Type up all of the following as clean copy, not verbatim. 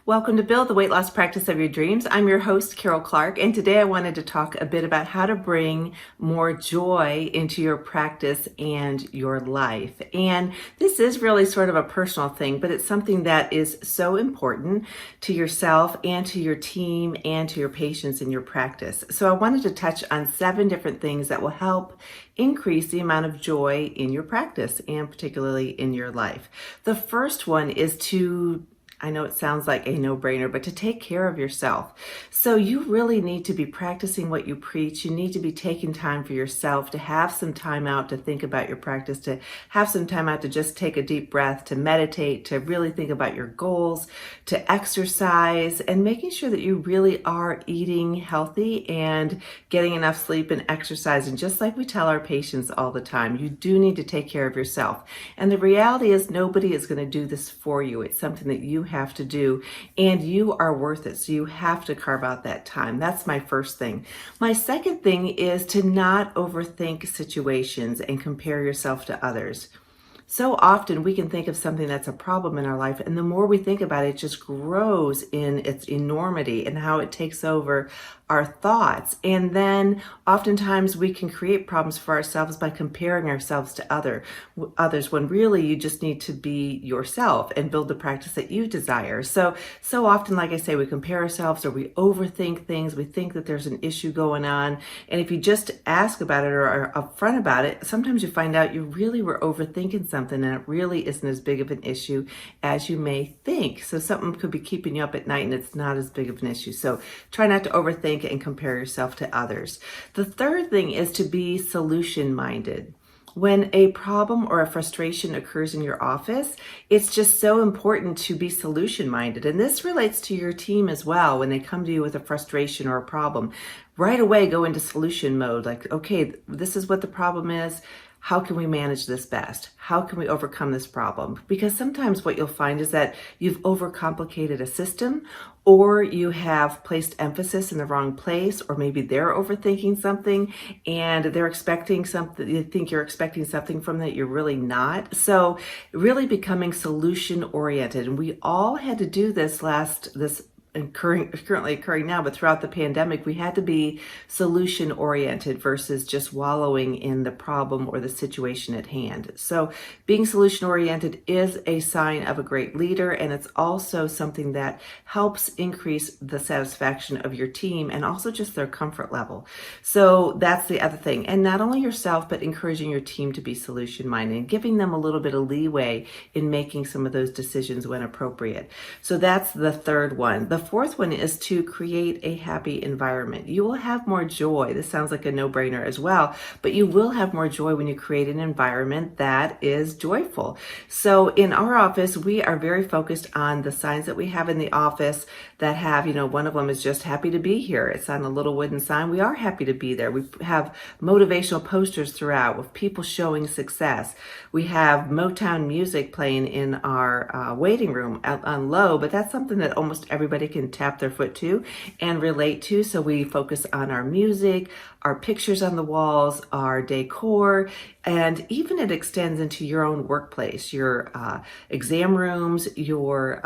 Welcome to Build the Weight Loss Practice of Your Dreams. I'm your host, Carol Clark, and today I wanted to talk a bit about how to bring more joy into your practice and your life. And this is really sort of a personal thing, but it's something that is so important to yourself and to your team and to your patients in your practice. So I wanted to touch on 7 different things that will help increase the amount of joy in your practice and particularly in your life. The first one is I know it sounds like a no-brainer, but to take care of yourself. So you really need to be practicing what you preach. You need to be taking time for yourself, to have some time out to think about your practice, to have some time out to just take a deep breath, to meditate, to really think about your goals, to exercise, and making sure that you really are eating healthy and getting enough sleep and exercise. And just like we tell our patients all the time, you do need to take care of yourself. And the reality is nobody is going to do this for you. It's something that you have to do, and you are worth it. So you have to carve out that time. That's my first thing. My second thing is to not overthink situations and compare yourself to others. So often we can think of something that's a problem in our life, and the more we think about it, it just grows in its enormity and how it takes over our thoughts. And then oftentimes we can create problems for ourselves by comparing ourselves to others when really you just need to be yourself and build the practice that you desire. So often, like I say, we compare ourselves or we overthink things. We think that there's an issue going on. And if you just ask about it or are upfront about it, sometimes you find out you really were overthinking something and it really isn't as big of an issue as you may think. So something could be keeping you up at night and it's not as big of an issue. So try not to overthink and compare yourself to others. The third thing is to be solution-minded. When a problem or a frustration occurs in your office, it's just so important to be solution-minded. And this relates to your team as well. When they come to you with a frustration or a problem, right away go into solution mode. Like, okay, this is what the problem is. How can we manage this best? How can we overcome this problem? Because sometimes what you'll find is that you've overcomplicated a system, or you have placed emphasis in the wrong place, or maybe they're overthinking something and they're expecting something, you think you're expecting something from that you're really not. So really becoming solution oriented. And we all had to do this currently occurring now, but throughout the pandemic, we had to be solution oriented versus just wallowing in the problem or the situation at hand. So being solution oriented is a sign of a great leader, and it's also something that helps increase the satisfaction of your team and also just their comfort level. So that's the other thing. And not only yourself, but encouraging your team to be solution minded and giving them a little bit of leeway in making some of those decisions when appropriate. So that's the third one. The fourth one is to create a happy environment. You will have more joy. This sounds like a no-brainer as well, but you will have more joy when you create an environment that is joyful. So in our office, we are very focused on the signs that we have in the office that have, one of them is just happy to be here. It's on a little wooden sign. We are happy to be there. We have motivational posters throughout with people showing success. We have Motown music playing in our waiting room on low, but that's something that almost everybody can tap their foot to and relate to. So we focus on our music, our pictures on the walls, our decor, and even it extends into your own workplace, your exam rooms, your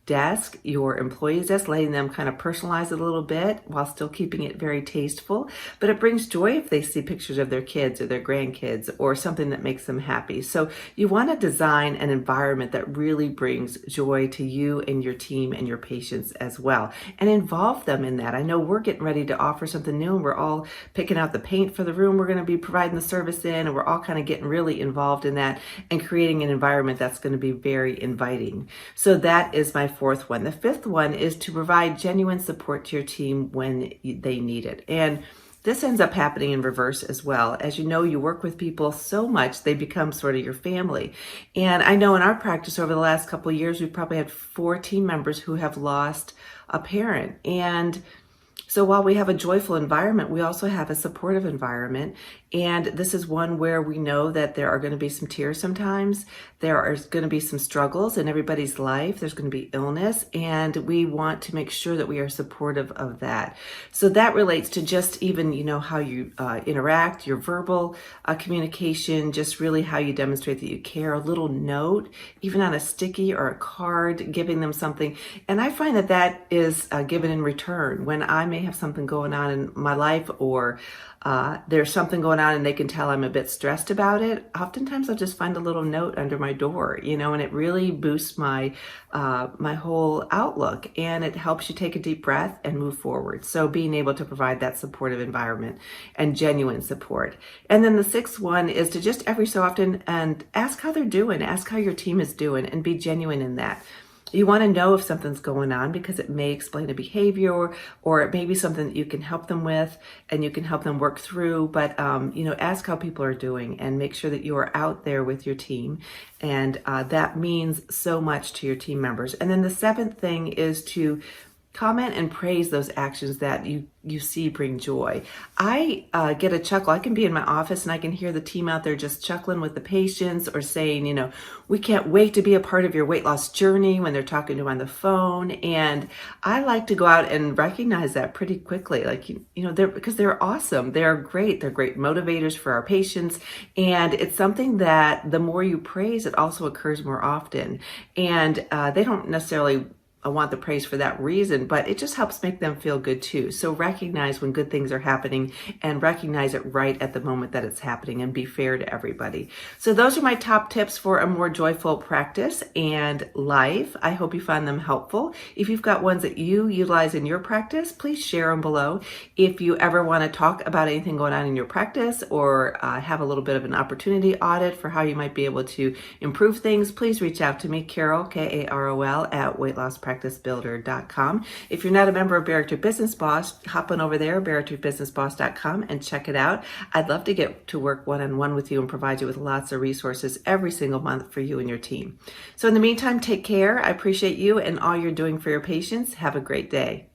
desk, your employees' desk, letting them kind of personalize it a little bit while still keeping it very tasteful. But it brings joy if they see pictures of their kids or their grandkids or something that makes them happy. So you want to design an environment that really brings joy to you and your team and your patients as well, and involve them in that. I know we're getting ready to offer something new, and we're all picking out the paint for the room we're going to be providing the service in, and we're all kind of getting really involved in that and creating an environment that's going to be very inviting. So that is my fourth one. The fifth one is to provide genuine support to your team when they need it. And this ends up happening in reverse as well. As you know, you work with people so much, they become sort of your family. And I know in our practice over the last couple of years, we've probably had 4 team members who have lost a parent. And so while we have a joyful environment, we also have a supportive environment. And this is one where we know that there are going to be some tears sometimes. There are going to be some struggles in everybody's life. There's going to be illness, and we want to make sure that we are supportive of that. So that relates to just even, how you interact, your verbal communication, just really how you demonstrate that you care. A little note, even on a sticky or a card, giving them something. And I find that that is given in return when I may have something going on in my life, or there's something going on and they can tell I'm a bit stressed about it. Oftentimes I'll just find a little note under my door, and it really boosts my my whole outlook, and it helps you take a deep breath and move forward. So being able to provide that supportive environment and genuine support. And then the sixth one is to just every so often and ask how they're doing, ask how your team is doing, and be genuine in that. You want to know if something's going on because it may explain a behavior, or it may be something that you can help them with and you can help them work through. But, ask how people are doing and make sure that you are out there with your team. And that means so much to your team members. And then the seventh thing is to comment and praise those actions that you see bring joy. I get a chuckle. I can be in my office and I can hear the team out there just chuckling with the patients, or saying, we can't wait to be a part of your weight loss journey, when they're talking to them on the phone. And I like to go out and recognize that pretty quickly. Because they're awesome. They're great. They're great motivators for our patients. And it's something that the more you praise, it also occurs more often. And they don't necessarily want the praise for that reason, but it just helps make them feel good too. So recognize when good things are happening and recognize it right at the moment that it's happening, and be fair to everybody. So those are my top tips for a more joyful practice and life. I hope you found them helpful. If you've got ones that you utilize in your practice, please share them below. If you ever want to talk about anything going on in your practice, or have a little bit of an opportunity audit for how you might be able to improve things, please reach out to me, Carol, Karol, at weightlosspracticebuilder.com. If you're not a member of Bariatric Business Boss, hop on over there, bariatricbusinessboss.com, and check it out. I'd love to get to work one-on-one with you and provide you with lots of resources every single month for you and your team. So in the meantime, take care. I appreciate you and all you're doing for your patients. Have a great day.